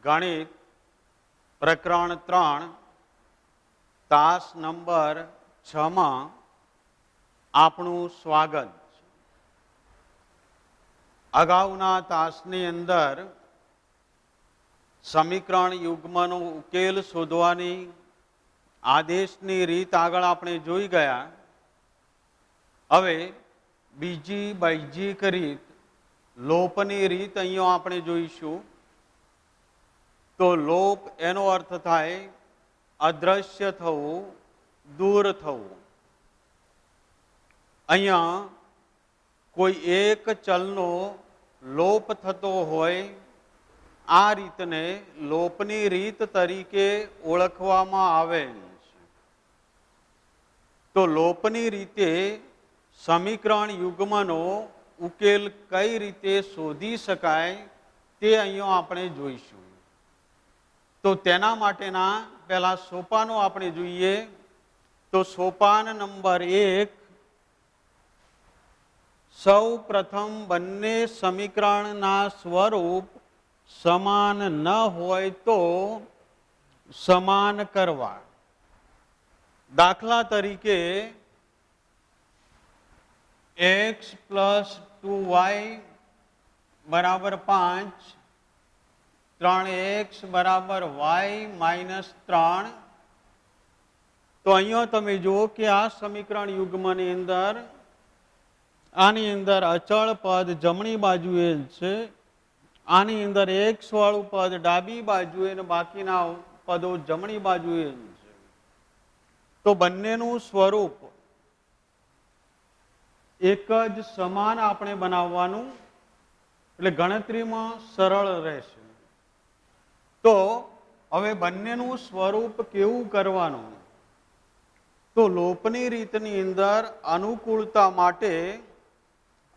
ગણિત પ્રકરણ 3 તાસ નંબર 6 માં આપણું સ્વાગત છે. અગાઉના તાસની અંદર સમીકરણ યુગ્મનો ઉકેલ શોધવાની આદેશની રીત આગળ આપણે જોઈ ગયા. હવે બીજી બૈજિક રીત, લોપની રીત અહીંયા આપણે જોઈશું. તો લોપ એનો અર્થ થાય અદ્રશ્ય થવું, દૂર થવું. અહીંયા કોઈ એક ચલનો લોપ થતો હોય, આ રીતને લોપની રીત તરીકે ઓળખવામાં આવે છે. તો લોપની રીતે સમીકરણ યુગ્મનો ઉકેલ કઈ રીતે શોધી શકાય તે અહીંયા આપણે જોઈશું. તો તેના માટેના પહેલા સોપાનો આપણે જોઈએ. તો સોપાન નંબર 1, સૌ પ્રથમ બંને સમીકરણના સ્વરૂપ સમાન ન હોય તો સમાન કરવા. દાખલા તરીકે x + 2y = 5, 3x = y - 3. તો અહીંયા તમે જુઓ કે આ સમીકરણ યુગ્મની અંદર આની અંદર અચળ પદ જમણી બાજુએ છે, આની અંદર x વાળું પદ ડાબી બાજુએ અને બાકીના પદો જમણી બાજુએ છે. તો બંનેનું સ્વરૂપ એક જ સમાન આપણે બનાવવાનું, એટલે ગણતરીમાં સરળ રહેશે. તો હવે બંનેનું સ્વરૂપ કેવું કરવાનું? તો લોપની રીતની અંદર અનુકૂળતા માટે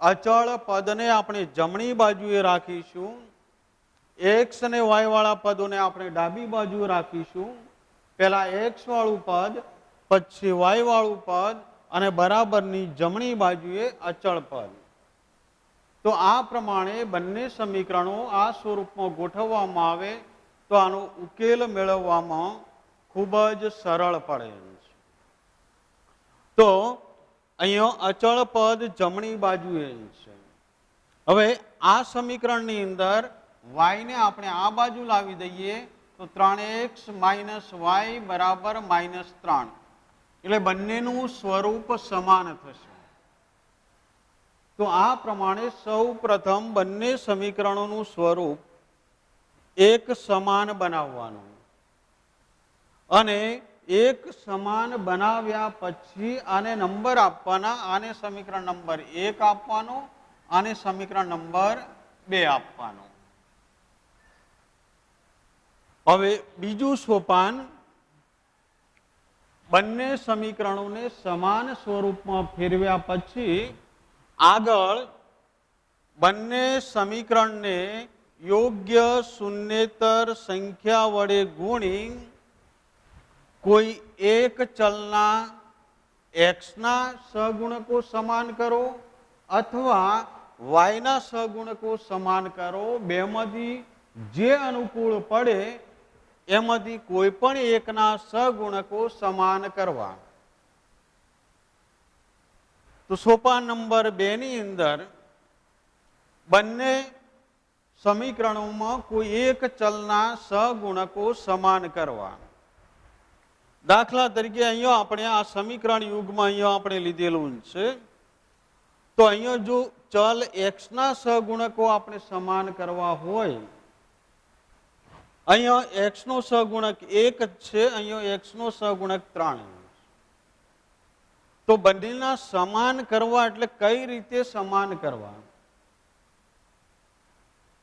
અચળ પદને આપણે જમણી બાજુએ રાખીશું, એક્સ અને વાય વાળા પદોને આપણે ડાબી બાજુએ રાખીશું. પહેલા એક્સ વાળું પદ, પછી વાય વાળું પદ અને બરાબરની જમણી બાજુએ અચળ પદ. તો આ પ્રમાણે બંને સમીકરણો આ સ્વરૂપમાં ગોઠવવામાં આવે તો આનો ઉકેલ મેળવવામાં ખૂબ જ સરળ પડે છે. તો અહીંયા અચળ પદ જમણી બાજુએ છે. હવે આ સમીકરણની અંદર y ને આપણે આ બાજુ લાવી દઈએ તો 3x - y = -3. એટલે બંનેનું સ્વરૂપ સમાન થશે. તો આ પ્રમાણે સૌ પ્રથમ બંને સમીકરણોનું સ્વરૂપ એક સમાન બનાવવાનું, અને એક સમાન બનાવ્યા પછી આને નંબર આપવાના. આને સમીકરણ નંબર 1 આપવાનો, આને સમીકરણ નંબર 2 આપવાનો. હવે બીજું સોપાન, બંને સમીકરણોને સમાન સ્વરૂપમાં ફેરવ્યા પછી આગળ બંને સમીકરણને યોગ્ય શૂન્યેતર સંખ્યા વડે ગુણી કોઈ એક ચલના એક્સના સહગુણકો સમાન કરો અથવા વાયના સહગુણકો સમાન કરો. બેમાંથી જે અનુકૂળ પડે એમાંથી કોઈ પણ એકના સહગુણકો સમાન કરવા. તો સોપાન નંબર 2 ની અંદર બંને સમીકરણોમાં કોઈ એક ચલના સહગુણકો સમાન કરવા. દાખલા તરીકે અહીંયા આપણે આ સમીકરણ યુગમાં અહીંયા આપણે લીધેલું છે. તો અહીંયા જો ચલ એક્સના સહગુણકો આપણે સમાન કરવા હોય, અહીંયા એક્સનો સહગુણક 1 જ છે, અહીંયા એક્સનો સહગુણક 3. તો બંનેના સમાન કરવા એટલે કઈ રીતે સમાન કરવા,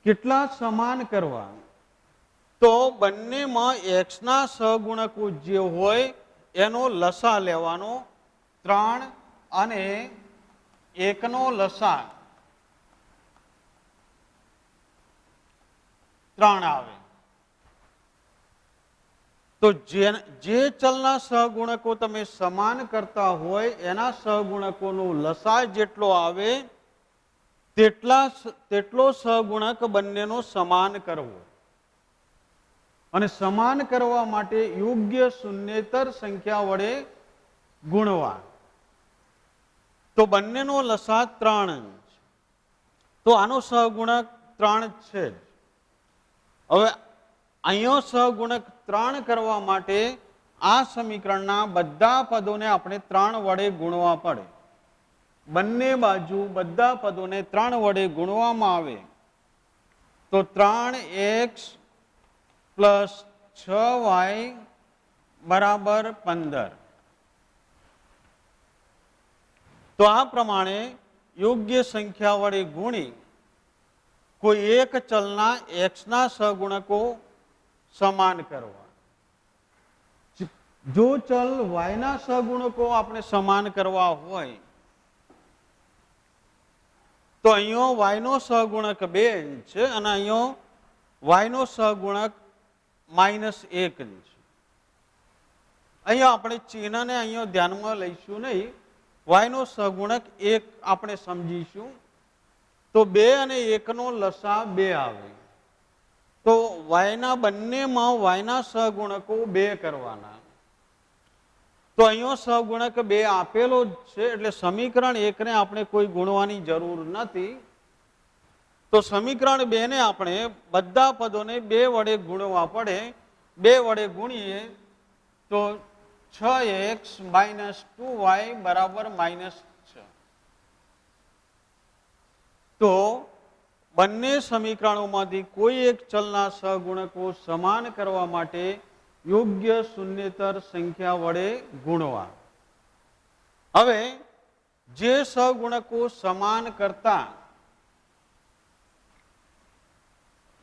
કેટલા સમાન કરવા? તો બંનેમાં એક્સના સહગુણકો જે હોય એનો લસા લેવાનો. 3 અને 1 નો લસા 3 આવે. તો જે ચલના સહગુણકો તમે સમાન કરતા હોય એના સહગુણકોનો લસા જેટલો આવે તેટલો સહગુણક બંનેનો સમાન કરવો. અને સમાન કરવા માટે યોગ્ય શૂન્યેતર સંખ્યા વડે ગુણવા. તો બંનેનો લસા 3 છે. તો આનો સહગુણક 3 છે જ. હવે અહીંયા સહગુણક 3 કરવા માટે આ સમીકરણના બધા પદોને આપણે 3 વડે ગુણવા પડે. બંને બાજુ બધા પદોને 3 વડે ગુણવામાં આવે તો 3x પ્લસ 6y બરાબર 15. તો આ પ્રમાણે યોગ્ય સંખ્યા વડે ગુણી કોઈ એક ચલના x ના સહગુણકો સમાન કરવા. જો ચલ y ના સહગુણકો આપણે સમાન કરવા હોય તો અહીંયા y નો સહગુણક 2 છે અને અહીંયા y નો સહગુણક -1 છે. અહીંયા આપણે ચિહ્નને અહીંયા ધ્યાનમાં લઈશું નહીં. y નો સહગુણક 1 આપણે સમજીશું. તો 2 અને 1 નો લસા 2 આવે. તો y ના બંનેમાં y ના સહગુણકો 2 કરવાના. તો અહીંયા સહગુણક 2 આપેલો જ છે એટલે સમીકરણ 1 ને આપણે કોઈ ગુણવાની જરૂર નથી. તો સમીકરણ 2 ને આપણે બધા પદોને 2 વડે ગુણવા પડે. 2 વડે ગુણીએ તો 6x - 2y બરાબર -6. તો બંને સમીકરણોમાંથી કોઈ એક ચલના સહગુણકો સમાન કરવા માટે યોગ્ય શૂન્યેતર સંખ્યા વડે ગુણવા. હવે જે સહગુણકો સમાન કરતા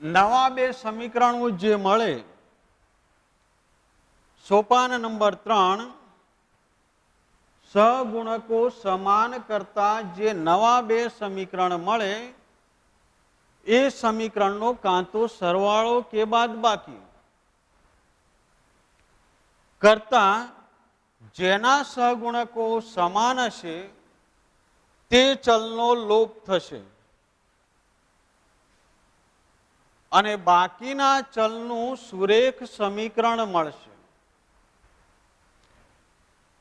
નવા 2 સમીકરણો જે મળે, સોપાન નંબર 3, સહગુણકો સમાન કરતા જે નવા 2 સમીકરણ મળે એ સમીકરણનો કાં તો સરવાળો કે બાદબાકી કરતા જેના સહગુણકો સમાન હશે તે ચલનો લોપ થશે અને બાકીના ચલનું સુરેખ સમીકરણ મળશે.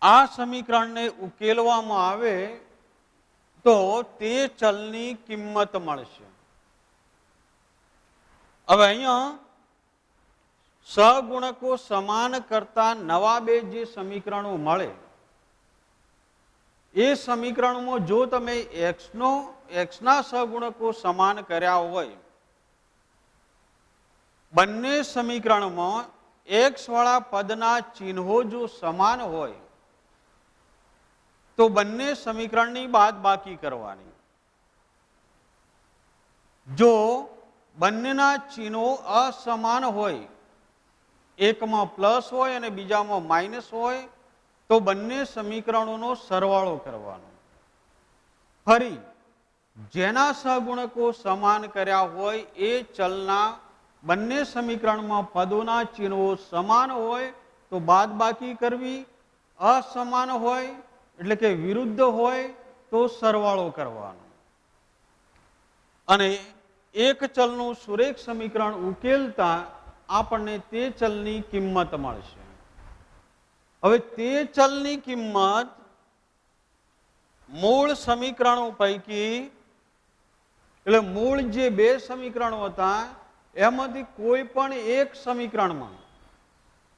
આ સમીકરણને ઉકેલવામાં આવે તો તે ચલની કિંમત મળશે. હવે અહીંયા સહગુણકો સમાન કરતા નવા 2 જે સમીકરણો મળે એ સમીકરણમાં જો તમે x ના સહગુણકો સમાન કર્યા હોય, બંને સમીકરણમાં x વાળા પદના ચિહ્નો જો સમાન હોય તો બંને સમીકરણની બાદબાકી કરવાની. જો બંનેના ચિહ્નો અસમાન હોય, એકમાં પ્લસ હોય અને બીજામાં માઇનસ હોય, તો બંને સમીકરણોનો સરવાળો કરવાનો. ફરી જેના સહગુણકો સમાન કર્યા હોય એ ચલના બંને સમીકરણમાં પદોના ચિહ્નો સમાન હોય તો બાદબાકી કરવી, અસમાન હોય એટલે કે વિરુદ્ધ હોય તો સરવાળો કરવાનો. અને એક ચલનું સુરેખ સમીકરણ ઉકેલતા આપણને તે ચલની કિંમત મળશે. હવે તે ચલની કિંમત મૂળ સમીકરણો પૈકી એટલે મૂળ જે 2 સમીકરણો હતા એમાંથી કોઈ પણ એક સમીકરણમાં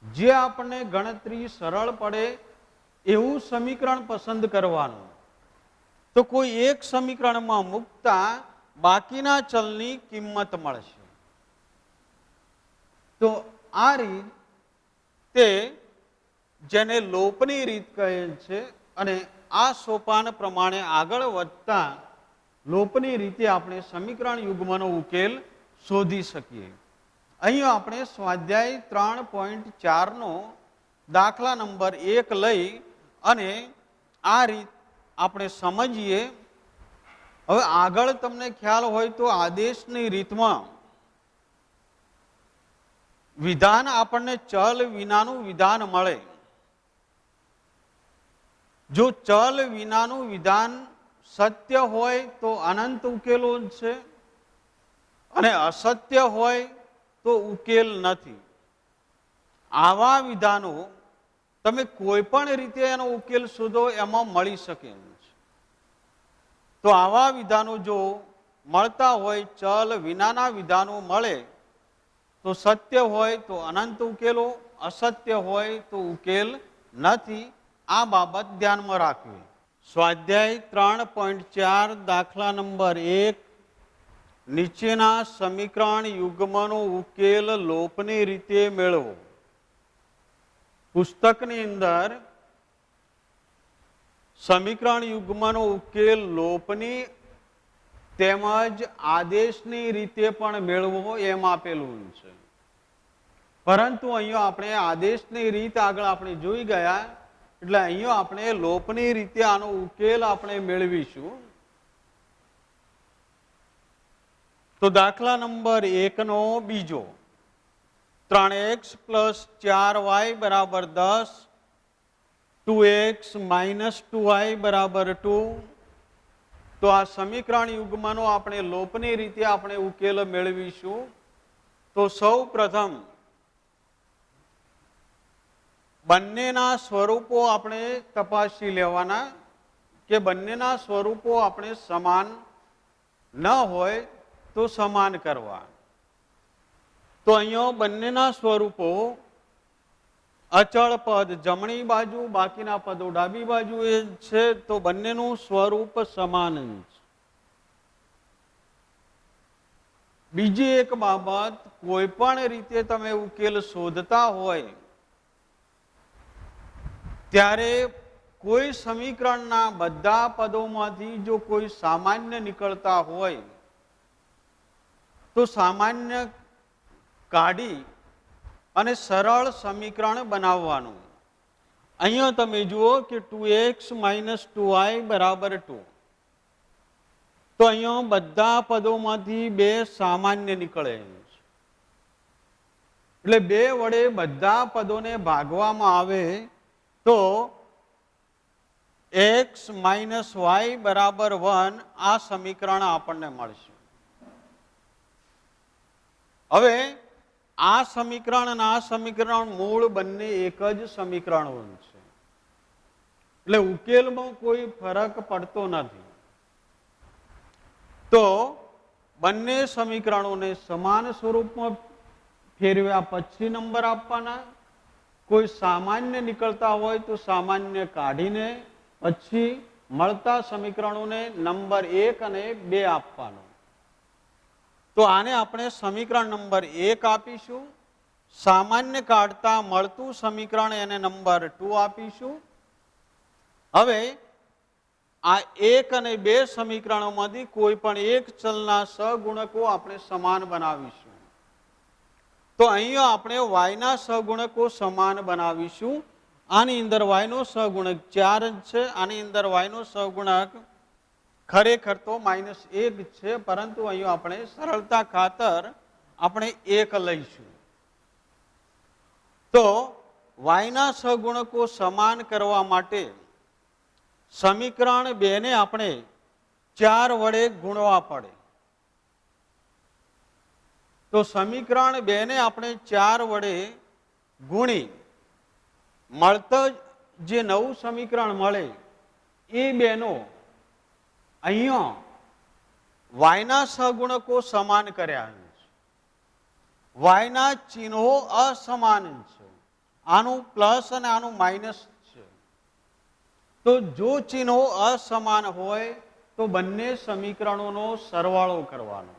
જે આપણને ગણતરી સરળ પડે એવું સમીકરણ પસંદ કરવાનું. તો કોઈ એક સમીકરણમાં મૂકતા બાકીના ચલની કિંમત મળશે. તો આ રીત તે જેને લોપની રીત કહે છે અને આ સોપાન પ્રમાણે આગળ વધતા લોપની રીતે આપણે સમીકરણ યુગ્મનો ઉકેલ શોધી શકીએ. અહીં આપણે સ્વાધ્યાય 3.4 નો દાખલા નંબર 1 લઈ અને આ રીત આપણે સમજીએ. હવે આગળ તમને ખ્યાલ હોય તો આદેશની રીતમાં વિધાન આપણને ચલ વિનાનું વિધાન મળે. જો ચલ વિનાનું વિધાન સત્ય હોય તો અનંત ઉકેલો છે અને અસત્ય હોય તો ઉકેલ નથી. આવા વિધાનો તમે કોઈ પણ રીતે એનો ઉકેલ શોધો એમાં મળી શકે એમ છે. તો આવા વિધાનો જો મળતા હોય, ચલ વિનાના વિધાનો મળે તો સત્ય હોય તો અનંત ઉકેલો, અસત્ય હોય તો ઉકેલ નથી. આ બાબત ધ્યાનમાં રાખવી. સ્વાધ્યાય 3.4 દાખલા નંબર 1, નીચેના સમીકરણ યુગ્મનો ઉકેલ લોપની રીતે મેળવો. પુસ્તકની અંદર સમીકરણ યુગ્મનો ઉકેલ લોપની તેમજ આદેશની રીતે પણ મેળવવો એમ આપેલું છે. પરંતુ અહીંયા આપણે આદેશની રીત આગળ આપણે જોઈ ગયા, એટલે અહીંયા આપણે લોપની રીતે આનો ઉકેલ આપણે મેળવીશું. તો દાખલા નંબર 1 નો બીજો, 3x + 4y = 10, 2x - 2y = 2. તો આ સમીકરણ યુગ્મનો આપણે લોપની રીતે આપણે ઉકેલ મેળવીશું. તો સૌ પ્રથમ બંનેના સ્વરૂપો આપણે તપાસી લેવાના કે બંનેના સ્વરૂપો આપણે સમાન ન હોય તો સમાન કરવા. તો અહીંયા બંનેના સ્વરૂપો અચળ પદ જમણી બાજુ, બાકીના પદો ડાબી બાજુ એ છે, તો બંનેનું સ્વરૂપ સમાન છે. બીજી એક બાબત, કોઈ પણ રીતે તમે ઉકેલ શોધતા હોય ત્યારે કોઈ સમીકરણના બધા પદોમાંથી જો કોઈ સામાન્ય નીકળતા હોય તો સામાન્ય કાઢી અને સરળ સમીકરણ બનાવવાનું. અહીંયા તમે જુઓ કે 2x - 2y = 2. તો અહીંયા બધા પદોમાંથી 2 સામાન્ય નીકળે છે. એટલે 2 વડે બધા પદોને ભાગવામાં આવે તો x - y = 1 આ સમીકરણ આપણને મળશે. હવે આ સમીકરણ અને આ સમીકરણ મૂળ બંને એક જ સમીકરણો છે, એટલે ઉકેલમાં કોઈ ફરક પડતો નથી. તો બંને સમીકરણોને સમાન સ્વરૂપમાં ફેરવ્યા પછી નંબર આપવાના. કોઈ સામાન્ય નીકળતા હોય તો સામાન્ય કાઢીને પછી મળતા સમીકરણોને નંબર 1 અને 2 આપવાનો. તો આને આપણે સમીકરણ નંબર 1 આપીશું. સામાન્ય કાઢતા મળતું સમીકરણ એને નંબર 2 આપીશું. હવે આ 1 અને 2 સમીકરણોમાંથી કોઈ પણ એક ચલના સહગુણકો આપણે સમાન બનાવીશું. તો અહીંયા આપણે y ના સહગુણકો સમાન બનાવીશું. આની અંદર y નો સહગુણક 4 છે, આની અંદર y નો સહગુણક ખરેખર તો -1 છે, પરંતુ અહીંયા આપણે સરળતા ખાતર આપણે 1 લઈશું. તો y ના સહગુણકો સમાન કરવા માટે સમીકરણ 2 ને આપણે 4 વડે ગુણવા પડે. તો સમીકરણ 2 ને આપણે 4 વડે ગુણી મળતા જે નવું સમીકરણ મળે એ બેનો અહીંયા y ના સહગુણકો સમાન કર્યા છે. y ના ચિહ્નો અસમાન છે, આનું પ્લસ અને આનું માઇનસ છે. તો જો ચિહ્નો અસમાન હોય તો બંને સમીકરણોનો સરવાળો કરવાનો.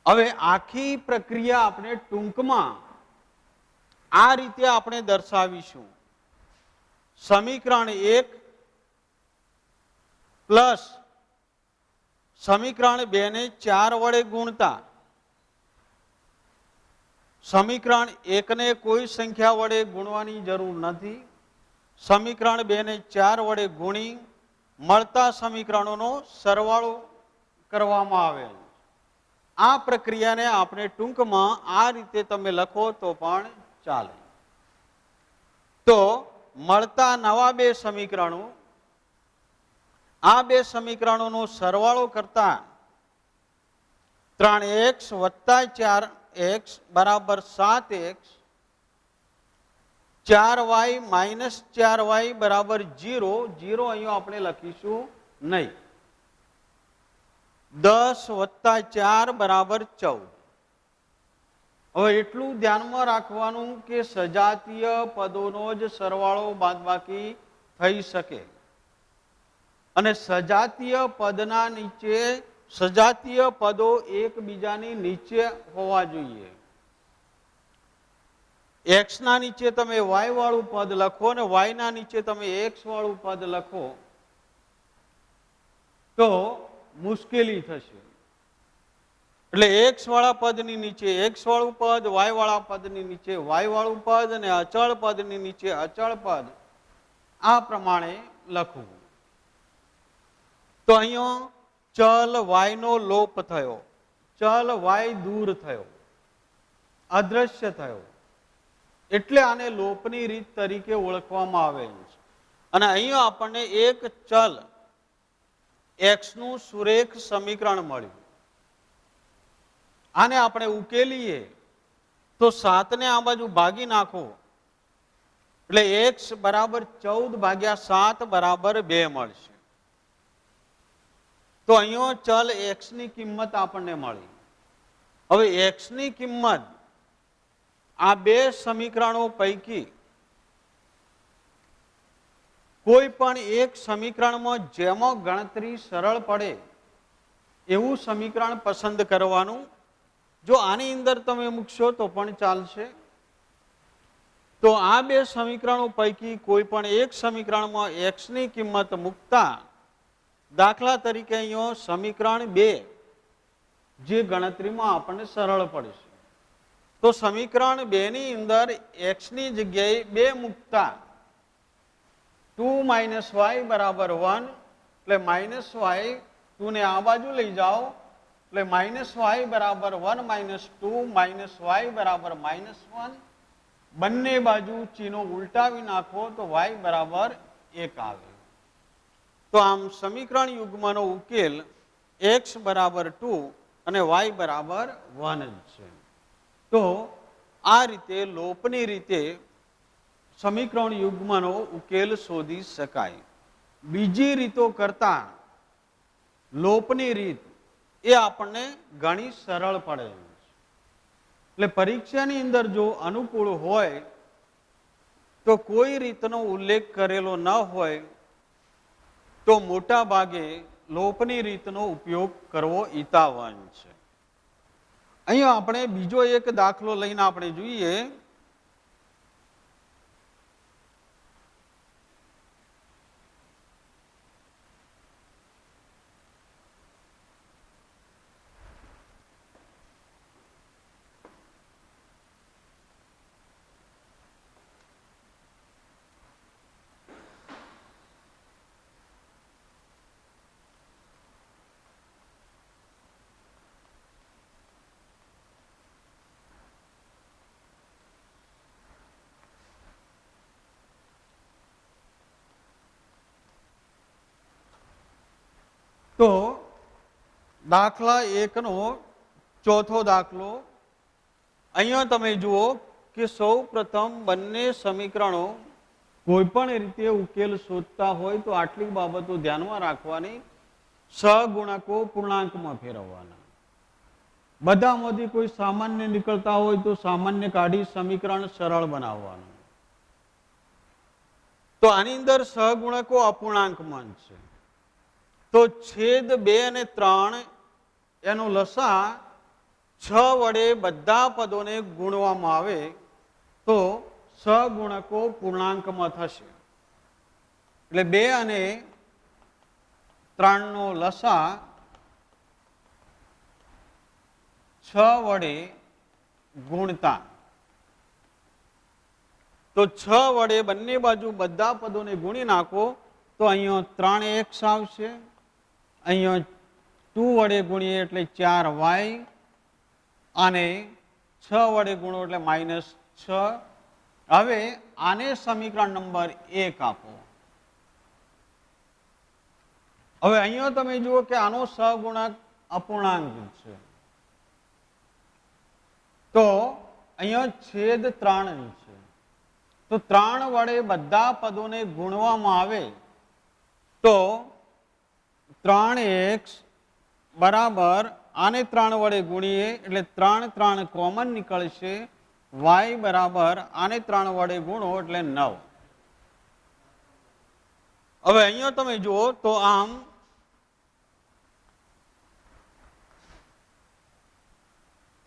હવે આખી પ્રક્રિયા આપણે ટૂંકમાં આ રીતે આપણે દર્શાવીશું. સમીકરણ 1 પ્લસ સમીકરણ 2 ને 4 વડે ગુણતા સમીકરણ 1 ને કોઈ સંખ્યા વડે ગુણવાની જરૂર નથી. સમીકરણ 2 ને 4 વડે ગુણી મળતા સમીકરણોનો સરવાળો કરવામાં આવે. આ પ્રક્રિયાને આપણે ટૂંકમાં આ રીતે તમે લખો તો પણ ચાલે. તો મળતા નવા 2 સમીકરણો, આ 2 સમીકરણોનો સરવાળો કરતા 3x + 4 એક્સ બરાબર 7x, 4y માઇનસ 4y બરાબર 0, 0 અહીંયા આપણે લખીશું નહીં. 10 વત્તા 4 બરાબર 14. હવે એટલું ધ્યાનમાં રાખવાનું કે સજાતીય પદોનો જ સરવાળો બાદબાકી થઈ શકે અને સજાતીય પદના નીચે સજાતીય પદો એકબીજાની નીચે હોવા જોઈએ. એક્સ ના નીચે તમે વાય વાળું પદ લખો અને વાય ના નીચે તમે એક્સ વાળું પદ લખો તો મુશ્કેલી થશે. એટલે એક્સ વાળા પદની નીચે એક્સ વાળું પદ, વાય વાળા પદની નીચે વાય વાળું પદ અને અચળ પદની નીચે અચળ પદ, આ પ્રમાણે લખવું. તો અહીંયા ચલ વાય નો લોપ થયો, ચલ વાય દૂર થયો, અદ્રશ્ય થયો, એટલે આને લોપની રીત તરીકે ઓળખવામાં આવે છે. અને અહીંયા આપણને એક ચલ એક્સ નું સુરેખ સમીકરણ મળ્યું. આને આપણે ઉકેલીએ તો 7 ને આ બાજુ ભાગી નાખો એટલે એક્સ બરાબર 14 ભાગ્યા 7 બરાબર 2 મળશે. તો અહીંયા ચલ એક્સ ની કિંમત આપણને મળી. હવે એક્સ ની કિંમત આ બે સમીકરણો પૈકી કોઈ પણ એક સમીકરણમાં જેમાં ગણતરી સરળ પડે એવું સમીકરણ પસંદ કરવાનું. જો આની અંદર તમે મૂકશો તો પણ ચાલશે. તો આ બે સમીકરણો પૈકી કોઈ પણ એક સમીકરણમાં એક્સ ની કિંમત મૂકતા, દાખલા તરીકે અહીંયા સમીકરણ 2 જે ગણતરીમાં આપણને સરળ પડશે, તો સમીકરણ 2 ની અંદર એક્સ ની જગ્યાએ 2 મૂકતા 2 માઇનસ વાય બરાબર 1, એટલે માઇનસ વાય 2 ને આ બાજુ લઈ જાઓ એટલે માઇનસ વાય બરાબર 1 માઇનસ 2 માઇનસ વાય બરાબર -1. બંને બાજુ ચિહ્નો ઉલટાવી નાખો તો વાય બરાબર 1 આવે. તો આમ સમીકરણ યુગ્મનો ઉકેલ એક્સ બરાબર 2 અને વાય બરાબર 1 જ છે. તો આ રીતે લોપની રીતે સમીકરણ યુગ્મનો ઉકેલ શોધી શકાય. બીજી રીતો કરતા લોપની રીત એ આપણને ઘણી સરળ પડે છે. એટલે પરીક્ષાની અંદર જો અનુકૂળ હોય તો કોઈ રીતનો ઉલ્લેખ કરેલો ન હોય તો મોટા ભાગે લોપની રીતનો ઉપયોગ કરવો હિતાવહ છે. અહીંયા આપણે બીજો એક દાખલો લઈને આપણે જોઈએ. તો દાખલા 1 નો ચોથો દાખલો. અહીંયા તમે જુઓ કે સૌ પ્રથમ બંને સમીકરણો કોઈ પણ રીતે ઉકેલ શોધતા હોય તો આટલી બાબતો ધ્યાનમાં રાખવાની. સહગુણકો પૂર્ણાંકમાં ફેરવવાના. બધામાંથી કોઈ સામાન્ય નીકળતા હોય તો સામાન્ય કાઢી સમીકરણ સરળ બનાવવાનું. તો આની અંદર સહગુણકો અપૂર્ણાંકમાં છે. તો છેદ 2 અને 3 એનો લસા 6 વડે બધા પદોને ગુણવામાં આવે તો સહગુણકો પૂર્ણાંકમાં થશે. એટલે 2 અને 3 નો લસા 6 વડે ગુણતા, તો 6 વડે બંને બાજુ બધા પદોને ગુણી નાખો તો અહીંયા 3x આવશે. અહીંયા 2 વડે ગુણીએ એટલે 4y અને 6 વડે ગુણો એટલે -6. હવે આને સમીકરણ નંબર 1 આપો. હવે અહીંયા તમે જુઓ કે આનો સહગુણક અપૂર્ણાંક છે. તો અહીંયા છેદ 3 છે, તો 3 વડે બધા પદોને ગુણવામાં આવે તો 3x બરાબર આને 3 વડે ગુણીએ એટલે 3 3 કોમન નીકળશે, y બરાબર આને 3 વડે ગુણો એટલે 9. હવે અહીંયા તમે જુઓ તો આમ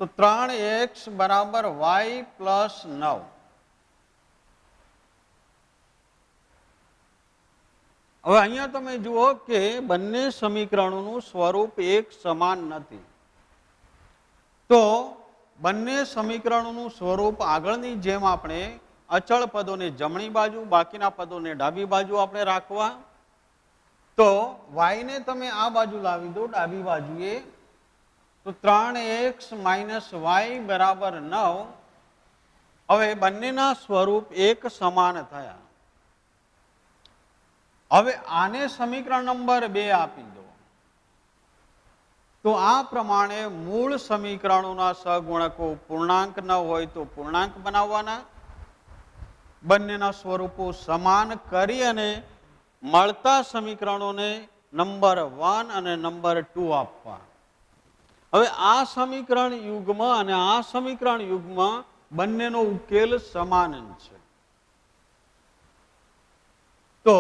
તો 3x બરાબર y પ્લસ 9. હવે અહીંયા તમે જુઓ કે બંને સમીકરણોનું સ્વરૂપ એક સમાન નથી. તો બંને સમીકરણોનું સ્વરૂપ આગળની જેમ આપણે અચળ પદોને જમણી બાજુ, બાકીના પદોને ડાબી બાજુ આપણે રાખવા. તો y ને તમે આ બાજુ લાવી દો ડાબી બાજુએ, તો 3x માઇનસ y બરાબર 9. હવે બંનેના સ્વરૂપ એક સમાન થયા. હવે આને સમીકરણ નંબર 2 આપી દો. તો આ પ્રમાણે મૂળ સમીકરણોના સહગુણકો પૂર્ણાંક ન હોય તો પૂર્ણાંક બનાવવાના, બંનેના સ્વરૂપો સમાન કરી અને મળતા સમીકરણોને નંબર 1 અને નંબર 2 આપવા. હવે આ સમીકરણ યુગ્મ અને આ સમીકરણ યુગ્મ બંનેનો ઉકેલ સમાન છે. તો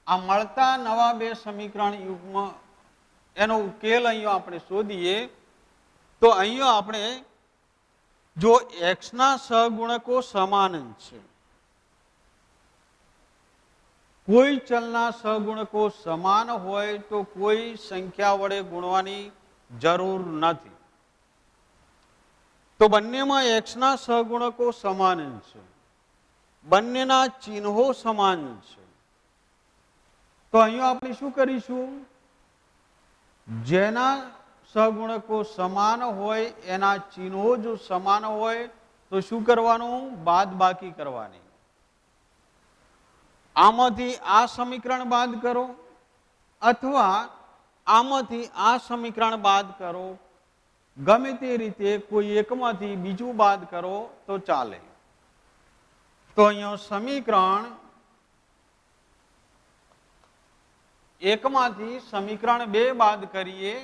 આ મળતા નવા બે સમીકરણ યુગ્મ એનો ઉકેલ અહીંયા આપણે શોધીએ. તો અહીંયા આપણે જો x ના સહગુણકો સમાન છે, કોઈ ચલના સહગુણકો સમાન હોય તો કોઈ સંખ્યા વડે ગુણવાની જરૂર નથી. તો બંનેમાં x ના સહગુણકો સમાન છે, બંનેના ચિહ્નો સમાન છે. તો અહીંયા આપણે શું કરીશું? જેના સહગુણકો સમાન હોય એના ચિહ્નો જો સમાન હોય તો શું કરવાનું? બાદબાકી કરવાની. આમાંથી આ સમીકરણ બાદ કરો અથવા આમાંથી આ સમીકરણ બાદ કરો, ગમે તે રીતે કોઈ એકમાંથી બીજું બાદ કરો તો ચાલે. તો અહીંયા સમીકરણ એકમાંથી સમીકરણ 2 બાદ કરીએ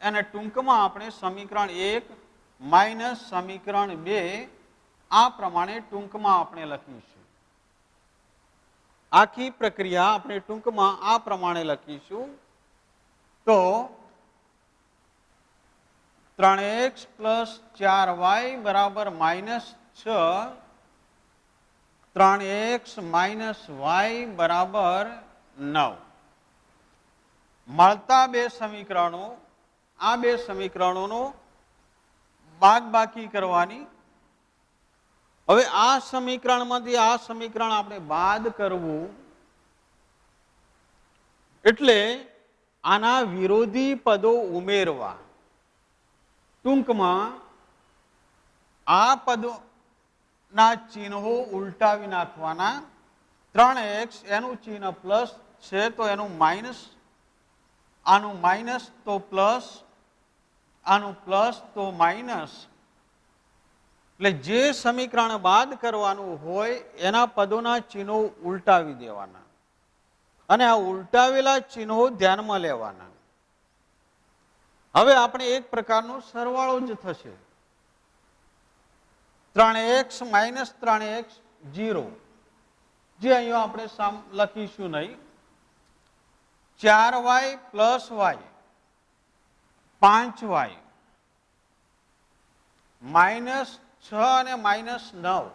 અને ટૂંકમાં આપણે સમીકરણ 1 માઇનસ સમીકરણ 2 આ પ્રમાણે ટૂંકમાં આપણે લખીશું. આખી પ્રક્રિયા આપણે ટૂંકમાં આ પ્રમાણે લખીશું. તો 3x પ્લસ 4y બરાબર -6, 3x માઇનસ y બરાબર 9. મળતા બે સમીકરણો, આ બે સમીકરણોનો બાદબાકી કરવાની. હવે આ સમીકરણમાંથી આ સમીકરણ આપણે બાદ કરવું એટલે આના વિરોધી પદો ઉમેરવા. ટૂંકમાં આ પદોના ચિહ્નો ઉલટાવી નાખવાના. 3x એનું ચિહ્ન પ્લસ છે તો એનું માઇનસ, આનું માઇનસ તો પ્લસ, આનું પ્લસ તો માઇનસ. એટલે જે સમીકરણ બાદ કરવાનું હોય એના પદોના ચિહ્નો ઉલટાવી દેવાના અને આ ઉલટાવેલા ચિહ્નો ધ્યાનમાં લેવાના. હવે આપણે એક પ્રકારનો સરવાળો જ થશે. 3x માઇનસ 3x 0, જે અહીંયા આપણે લખીશું નહીં. 4y plus y 5y minus 6 અને માઇનસ 9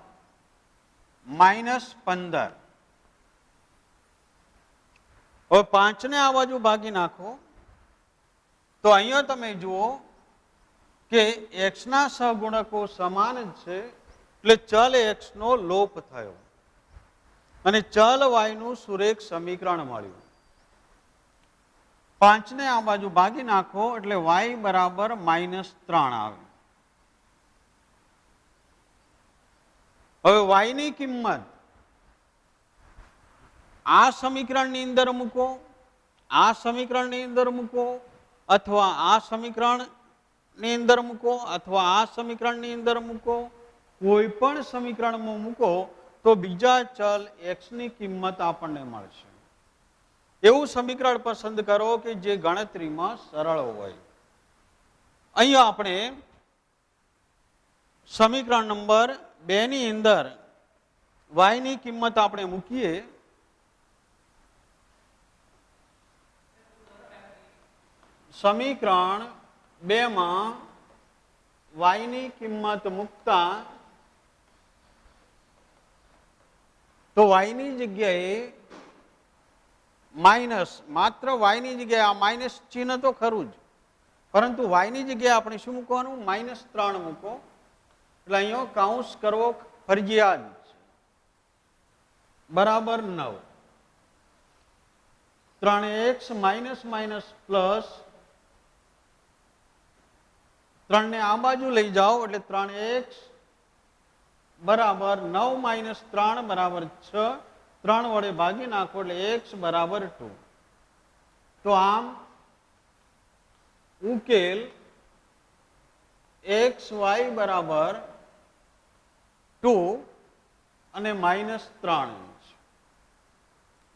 માઇનસ 15. હવે 5 ને આ બાજુ ભાગી નાખો તો અહીંયા તમે જુઓ કે x ના સહગુણકો સમાન છે એટલે ચલ x નો લોપ થયો અને ચલ y નું સુરેખ સમીકરણ મળ્યું. 5 ને આ બાજુ ભાગી નાખો એટલે y બરાબર -3 આવે. હવે y ની કિંમત આ સમીકરણની અંદર મૂકો, આ સમીકરણની અંદર મૂકો અથવા આ સમીકરણ ની અંદર મૂકો અથવા આ સમીકરણની અંદર મૂકો, કોઈ પણ સમીકરણમાં મૂકો તો બીજા ચલ x ની કિંમત આપણને મળશે. એવું સમીકરણ પસંદ કરો કે જે ગણતરીમાં સરળ હોય. અહીંયા આપણે સમીકરણ નંબર 2 ની અંદર y ની કિંમત આપણે મૂકીએ. સમીકરણ 2 માં y ની કિંમત મૂકતા તો y ની જગ્યાએ માઇનસ, માત્ર y ની જગ્યાએ આ માઇનસ ચિહ્ન તો ખરું જ, પરંતુ y ની જગ્યાએ આપણે શું મૂકવાનું? -3 મૂકો. એટલે અહીંયા કાઉન્સ કરવો ફરજિયાત છે. બરાબર 9. 3x માઇનસ માઇનસ પ્લસ 3 ને આ બાજુ લઈ જાઓ એટલે 3x બરાબર 9 માઇનસ 3 બરાબર 6. 3 વડે ભાગી નાખો એટલે x બરાબર 2. તો આમ ઉકેલ xy બરાબર 2 અને -3.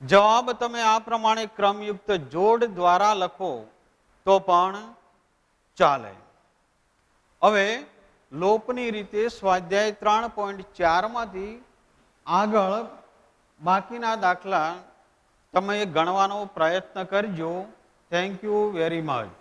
જવાબ તમે આ પ્રમાણે ક્રમયુક્ત જોડ દ્વારા લખો તો પણ ચાલે. હવે લોપની રીતે સ્વાધ્યાય 3.4 માંથી આગળ બાકીના દાખલા તમે ગણવાનો પ્રયત્ન કરજો. Thank you very much.